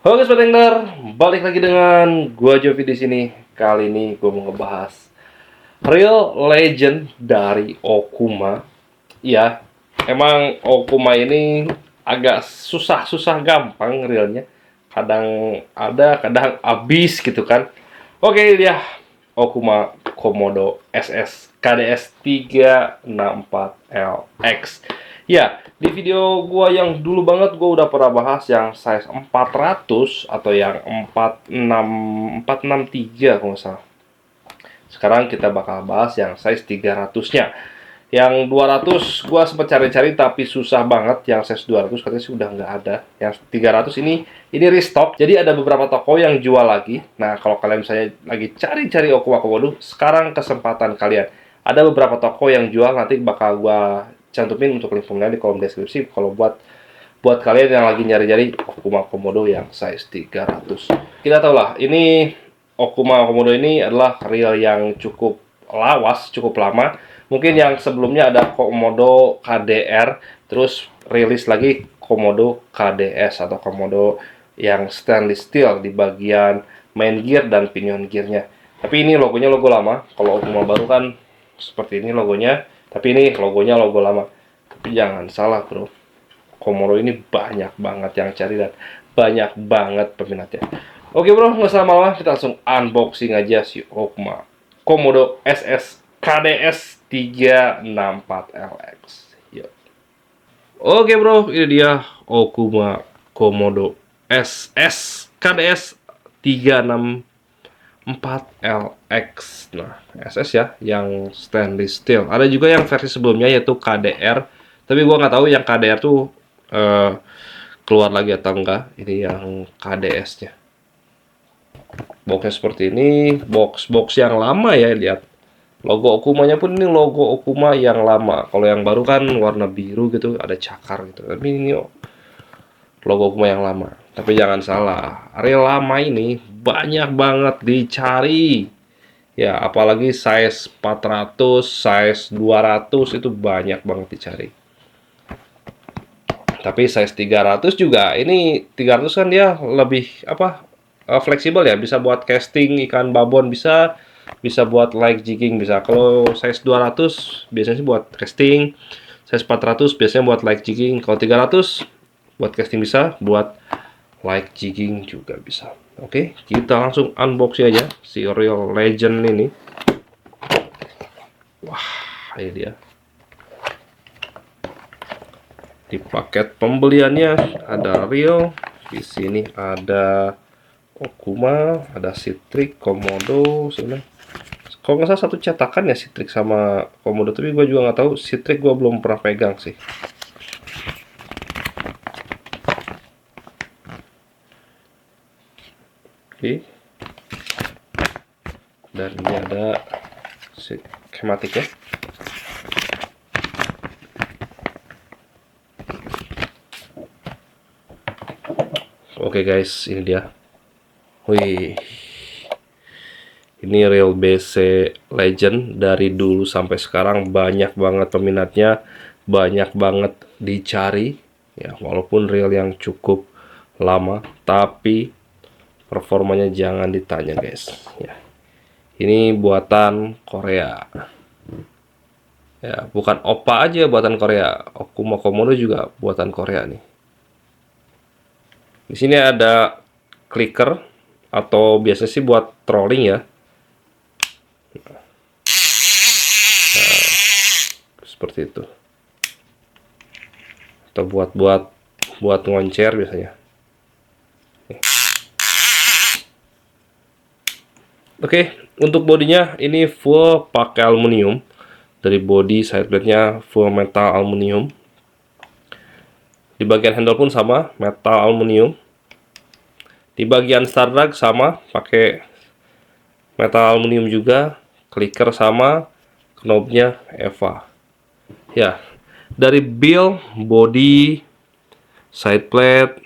Halo Sobat Angler, balik lagi dengan gua Jovi di sini. Kali ini gua mau ngebahas real legend dari Okuma. Ya, emang Okuma ini agak susah gampang realnya. Kadang ada, kadang habis gitu kan. Oke, dia Okuma Komodo SS KDS 364LX. Ya, di video gua yang dulu banget gua udah pernah bahas yang size 400 atau yang 463 kalau nggak salah. Sekarang kita bakal bahas yang size 300-nya. Yang 200 gua sempat cari-cari tapi susah banget. Yang size 200 katanya sih udah nggak ada. Yang 300 ini restock. Jadi ada beberapa toko yang jual lagi. Nah, kalau kalian misalnya lagi cari-cari Okuma Komodo, sekarang kesempatan kalian. Ada beberapa toko yang jual, nanti bakal gua cantumin untuk linknya di kolom deskripsi. Kalau buat kalian yang lagi nyari-nyari Okuma Komodo yang size 300. Kita tahu lah, ini Okuma Komodo ini adalah reel yang cukup lawas, cukup lama. Mungkin yang sebelumnya ada Komodo KDR, terus rilis lagi Komodo KDS atau Komodo yang stainless steel di bagian main gear dan pinion gearnya. Tapi ini logonya logo lama. Kalau Okuma baru kan seperti ini logonya, tapi ini logonya logo lama. Tapi jangan salah bro, Komodo ini banyak banget yang cari dan banyak banget peminatnya. Oke bro, nggak usah lama-lama, kita langsung unboxing aja si Okuma Komodo SS KDS 364LX. Yuk. Oke bro, ini dia Okuma Komodo SS KDS 364LX. Nah, SS ya, yang stainless steel. Ada juga yang versi sebelumnya yaitu KDR. Tapi gua nggak tahu yang KDR tuh keluar lagi atau enggak. Ini yang KDS-nya. Boxnya seperti ini, box yang lama ya, lihat. Logo Okumanya pun ini logo Okuma yang lama. Kalau yang baru kan warna biru gitu, ada cakar gitu. Tapi ini logo Okuma yang lama. Tapi jangan salah, reel lama ini banyak banget dicari. Ya, apalagi size 400, size 200 itu banyak banget dicari. Tapi size 300 juga, ini 300 kan dia lebih fleksibel ya, bisa buat casting ikan babon, bisa buat like jigging, bisa. Kalau size 200 biasanya sih buat casting, size 400 biasanya buat like jigging, kalau 300 buat casting bisa, buat like jigging juga bisa. Oke, kita langsung unboxing aja si real legend ini. Wah, ini dia. Di paket pembeliannya ada reel, di sini ada Okuma, ada Citrix, Komodo, sebenarnya. Kalau nggak salah satu cetakan ya Citrix sama Komodo, tapi gue juga nggak tahu. Citrix gue belum pernah pegang sih. Oke. Dan ini ada schematik ya. Oke guys, ini dia. Wih. Ini real BC Legend dari dulu sampai sekarang, banyak banget peminatnya, banyak banget dicari. Ya, walaupun real yang cukup lama, tapi performanya jangan ditanya guys. Ya. Ini buatan Korea. Ya, bukan Oppa aja buatan Korea. Okuma Komodo juga buatan Korea nih. Di sini ada clicker atau biasanya sih buat trolling ya. Nah, seperti itu. Atau buat ngoncer biasanya. Oke, untuk bodinya ini full pakai aluminium. Dari body side plate-nya full metal aluminium. Di bagian handle pun sama, metal aluminium. Di bagian star drag sama, pakai metal aluminium juga. Clicker sama, knobnya EVA. Ya, dari build, body, side plate,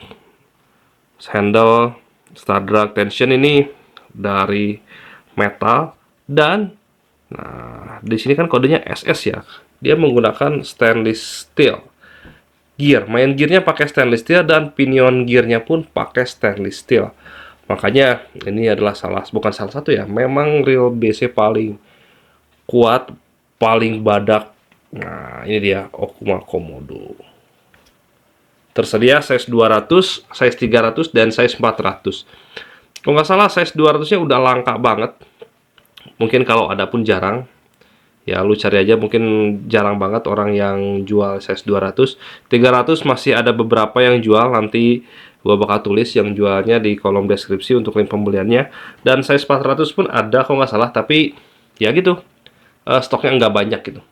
handle, star drag, tension ini dari metal. Dan nah, di sini kan kodenya SS ya. Dia menggunakan stainless steel. Gear, main gearnya pakai stainless steel dan pinion gearnya pun pakai stainless steel. Makanya ini adalah bukan salah satu ya, memang real BC paling kuat, paling badak. Nah, ini dia Okuma Komodo. Tersedia size 200, size 300, dan size 400. Kalau nggak salah size 200-nya udah langka banget. Mungkin kalau ada pun jarang. Ya, lu cari aja, mungkin jarang banget orang yang jual size 200. 300 masih ada beberapa yang jual, nanti gua bakal tulis yang jualnya di kolom deskripsi untuk link pembeliannya. Dan size 400 pun ada kalau nggak salah, tapi ya gitu, stoknya nggak banyak gitu.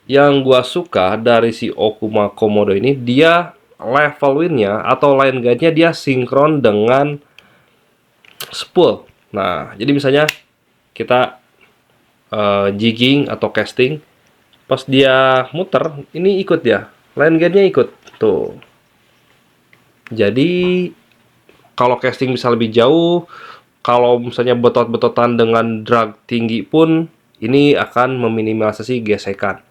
Yang gua suka dari si Okuma Komodo ini, dia level win-nya atau line guide-nya dia sinkron dengan spool. Nah, jadi misalnya kita jigging atau casting, pas dia muter ini ikut ya, line guide-nya ikut tuh. Jadi kalau casting bisa lebih jauh, kalau misalnya betot-betotan dengan drag tinggi pun ini akan meminimalisasi gesekan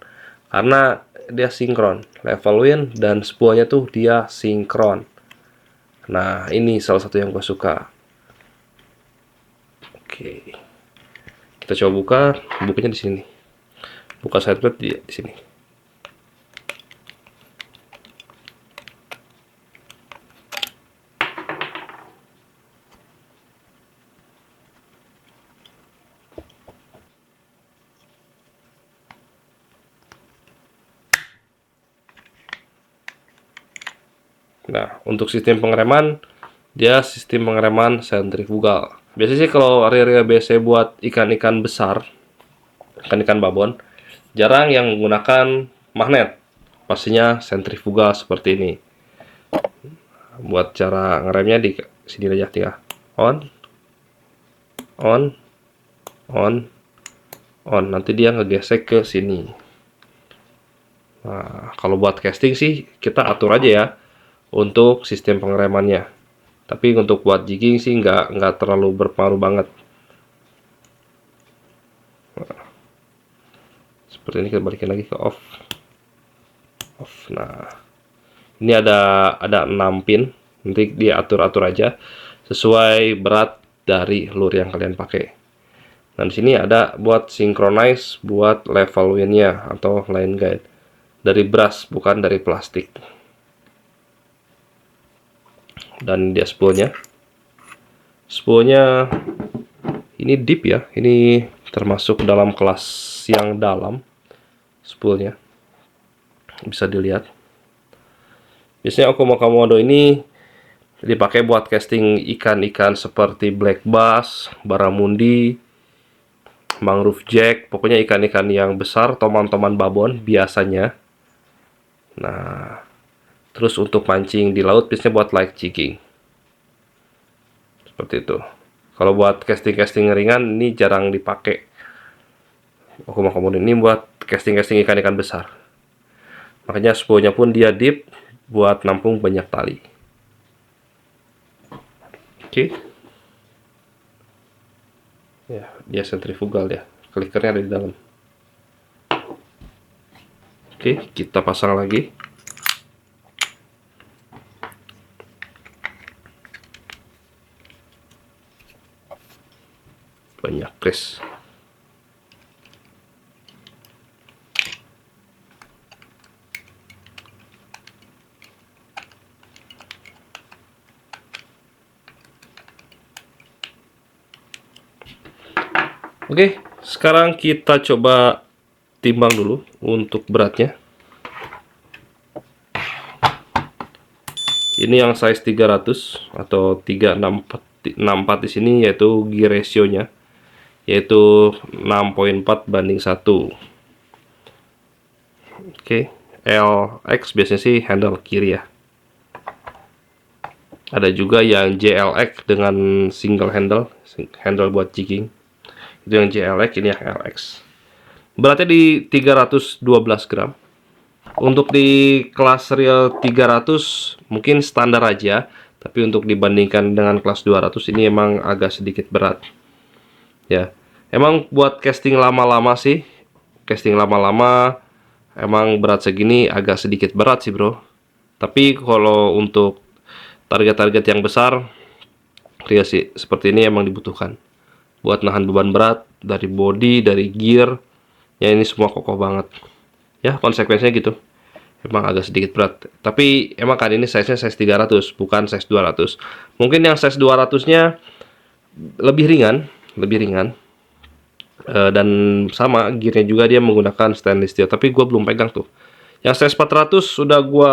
karena dia sinkron, level win dan spoolnya tuh dia sinkron. Nah, ini salah satu yang gue suka. Oke, kita coba buka, bukunya di sini. Buka side plate di sini. Nah, untuk sistem pengereman, dia sistem pengereman sentrifugal. Biasanya sih kalau area BC buat ikan-ikan besar, ikan-ikan babon, jarang yang menggunakan magnet. Pastinya sentrifugal seperti ini. Buat cara ngeremnya di sini aja, tinggal on, on, on, on. Nanti dia ngegesek ke sini. Nah, kalau buat casting sih kita atur aja ya untuk sistem pengeremannya. Tapi untuk buat jigging sih nggak terlalu berpengaruh banget. Nah, seperti ini, kita balikin lagi ke off. Nah, ini ada 6 pin. Nanti dia atur-atur aja sesuai berat dari lure yang kalian pakai. Nah, di sini ada buat synchronize, buat level win-nya atau line guide. Dari brass, bukan dari plastik. Dan dia spoolnya. Spoolnya ini deep ya. Ini termasuk dalam kelas yang dalam spoolnya. Bisa dilihat. Biasanya Okuma Komodo ini dipakai buat casting ikan-ikan seperti black bass, barramundi, mangrove jack, pokoknya ikan-ikan yang besar, toman-toman babon biasanya. Nah, terus untuk mancing di laut biasanya buat light jigging. Seperti itu. Kalau buat casting-casting ringan ini jarang dipakai. Okuma Komodo ini buat casting-casting ikan-ikan besar. Makanya spoolnya pun dia deep buat nampung banyak tali. Oke. Ya, dia sentrifugal ya. Clickernya ada di dalam. Oke, kita pasang lagi. Banyak press. Oke, sekarang kita coba timbang dulu untuk beratnya. Ini yang size 300 atau 364 64 di sini, yaitu gear ratio-nya yaitu 6,4:1. Oke, LX biasanya sih handle kiri ya. Ada juga yang JLX dengan single handle buat jigging. Itu yang JLX, ini yang LX. Beratnya di 312 gram. Untuk di kelas real 300 mungkin standar aja, tapi untuk dibandingkan dengan kelas 200 ini emang agak sedikit berat. Ya, emang buat casting lama-lama sih, casting lama-lama emang berat segini agak sedikit berat sih bro. Tapi kalau untuk target-target yang besar, ya sih seperti ini emang dibutuhkan buat nahan beban berat dari body, dari gear. Ya ini semua kokoh banget. Ya konsekuensinya gitu. Emang agak sedikit berat. Tapi emang kan ini size-nya size 300, bukan size 200. Mungkin yang size 200-nya lebih ringan, dan sama gearnya juga dia menggunakan stainless steel, tapi gue belum pegang tuh. Yang size 400 sudah gue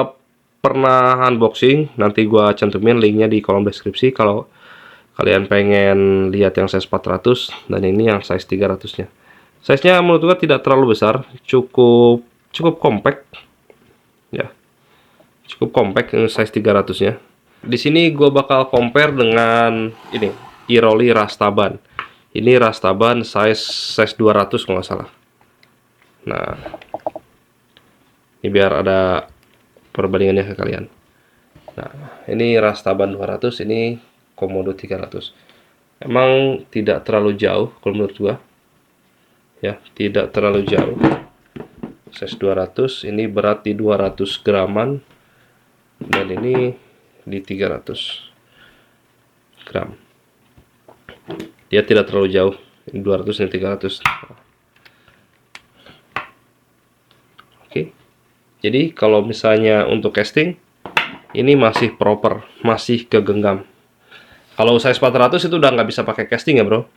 pernah unboxing, nanti gue cantumin linknya di kolom deskripsi kalau kalian pengen lihat yang size 400, dan ini yang size 300-nya. Size-nya menurut gue tidak terlalu besar, cukup compact ya. Cukup compact yang size 300-nya. Di sini gue bakal compare dengan ini, Iroli Rastaban. Ini Rastaban size 200 kalau nggak salah. Nah, ini biar ada perbandingannya ke kalian. Nah, ini Rastaban 200, ini Komodo 300. Emang tidak terlalu jauh kalau menurut gua. Ya, tidak terlalu jauh. Size 200, ini berat di 200 graman dan ini di 300 gram. Dia tidak terlalu jauh. Ini 200 dan 300. Oke. Jadi kalau misalnya untuk casting ini masih proper, masih kegenggam. Kalau size 400 itu udah nggak bisa pakai casting ya bro.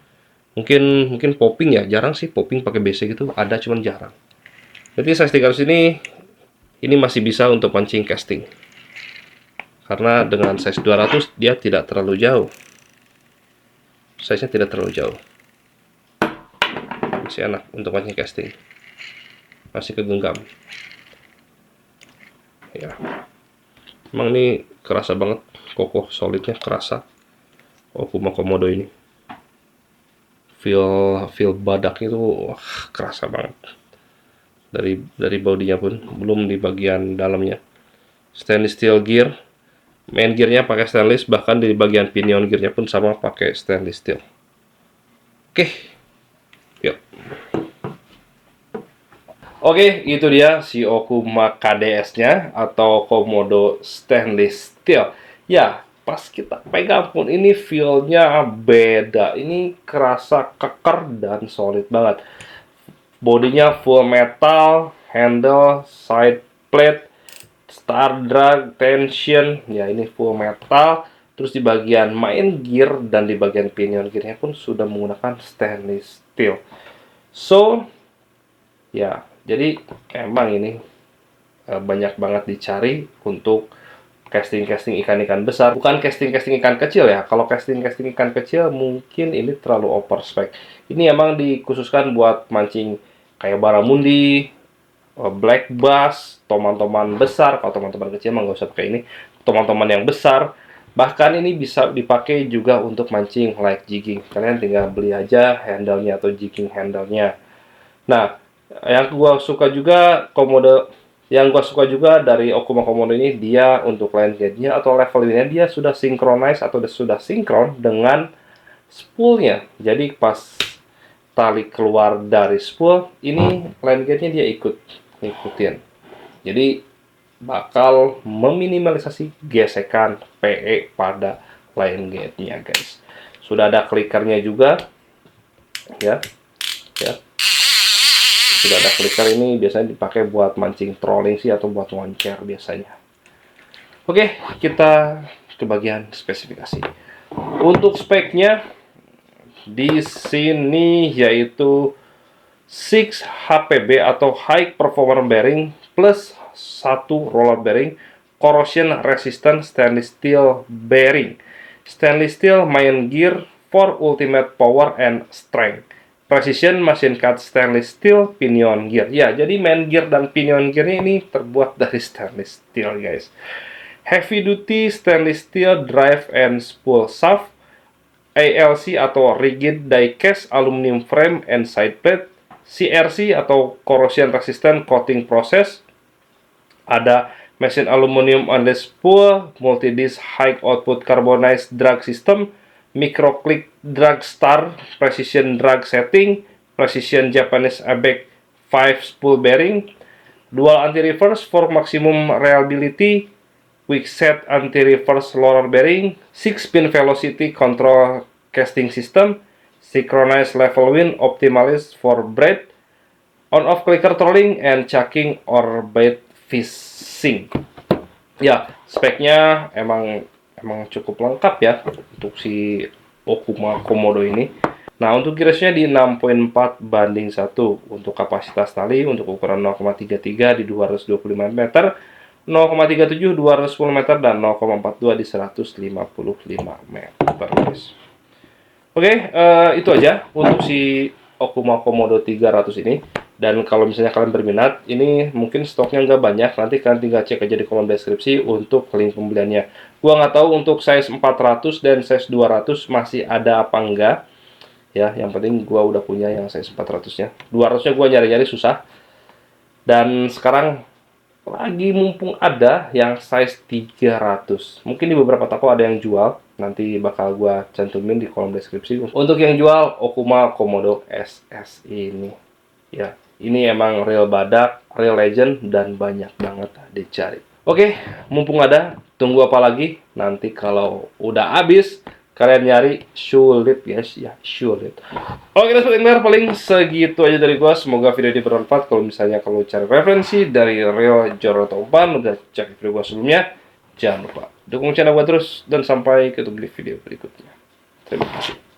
Mungkin popping ya, jarang sih popping pakai BC gitu, ada cuman jarang. Jadi size 300 ini masih bisa untuk pancing casting. Karena dengan size 200 dia tidak terlalu jauh. Size-nya tidak terlalu jauh. Masih enak untuk pancing casting. Masih kegenggam. Ya. Emang ini kerasa banget, kokoh, solidnya kerasa. Okuma Komodo ini. Feel badaknya itu wah, kerasa banget. Dari bodinya pun, belum di bagian dalamnya. Stainless steel gear. Main gearnya pakai stainless, bahkan di bagian pinion gearnya pun sama pakai stainless steel. Oke, yuk. Oke, itu dia si Okuma KDS-nya atau Komodo stainless steel. Ya, pas kita pegang pun ini feel-nya beda. Ini kerasa keker dan solid banget. Bodinya full metal, handle, side plate, star drag, tension, ya ini full metal. Terus di bagian main gear dan di bagian pinion gearnya pun sudah menggunakan stainless steel. So, ya, jadi emang ini banyak banget dicari untuk casting-casting ikan-ikan besar. Bukan casting-casting ikan kecil ya. Kalau casting-casting ikan kecil mungkin ini terlalu overspec. Ini emang dikhususkan buat mancing kayak baramundi, black bass, toman-toman besar. Kalau toman-toman kecil emang nggak usah pakai ini. Toman-toman yang besar. Bahkan ini bisa dipakai juga untuk mancing light jigging. Kalian tinggal beli aja handle-nya atau jigging handle-nya. Nah, yang gua suka juga dari Okuma Komodo ini, dia untuk line gauge-nya atau levelnya dia sudah synchronize atau sudah sinkron dengan spoolnya. Jadi pas tali keluar dari spool, ini line gauge-nya dia ikutin. Jadi bakal meminimalisasi gesekan PE pada line gauge-nya guys. Sudah ada clicker-nya juga ya. Sudah ada clicker, ini biasanya dipakai buat mancing trolling sih atau buat loncer biasanya. Oke, kita ke bagian spesifikasi. Untuk speknya di sini yaitu 6 HPB atau High Performance Bearing plus 1 roller bearing corrosion resistant stainless steel bearing. Stainless steel main gear for ultimate power and strength. Precision machine cut stainless steel pinion gear. Ya, jadi main gear dan pinion gear ini terbuat dari stainless steel, guys. Heavy duty stainless steel drive and spool shaft. ALC atau rigid die cast aluminum frame and side plate. CRC atau corrosion resistant coating process. Ada mesin aluminium on the spool, multi-disc high output carbonized drag system, micro click drag star, precision drag setting, precision Japanese ABEC 5 spool bearing, dual anti-reverse for maximum reliability, quick set anti-reverse roller bearing, 6-pin velocity control casting system, synchronized level wind optimized for braid, on-off clicker trolling, and checking or bait fishing. Ya, speknya emang cukup lengkap ya untuk si Okuma Komodo ini. Nah, untuk gearsnya di 6.4 banding 1 untuk kapasitas tali, untuk ukuran 0,33 di 225 meter, 0,37 210 meter, dan 0,42 di 155 meter, guys. Oke, itu aja untuk si Okuma Komodo 300 ini. Dan kalau misalnya kalian berminat, ini mungkin stoknya nggak banyak. Nanti kalian tinggal cek aja di kolom deskripsi untuk link pembeliannya. Gua nggak tahu untuk size 400 dan size 200 masih ada apa enggak. Ya, yang penting gua udah punya yang size 400-nya. 200-nya gua nyari-nyari susah. Dan sekarang lagi mumpung ada yang size 300. Mungkin di beberapa toko ada yang jual. Nanti bakal gua cantumin di kolom deskripsi. Untuk yang jual Okuma Komodo SS ini. Ya, ini emang real badak, real legend, dan banyak banget dicari. Oke, mumpung ada, tunggu apa lagi? Nanti kalau udah habis, kalian nyari sulit, guys. Ya, sulit. Oke, Sobat Angler, paling segitu aja dari gua. Semoga video ini bermanfaat. Kalau misalnya kalau cari referensi dari real Joro atau Umpan, udah cek video gua sebelumnya. Jangan lupa dukung channel gua terus, dan sampai ketemu di video berikutnya. Terima kasih.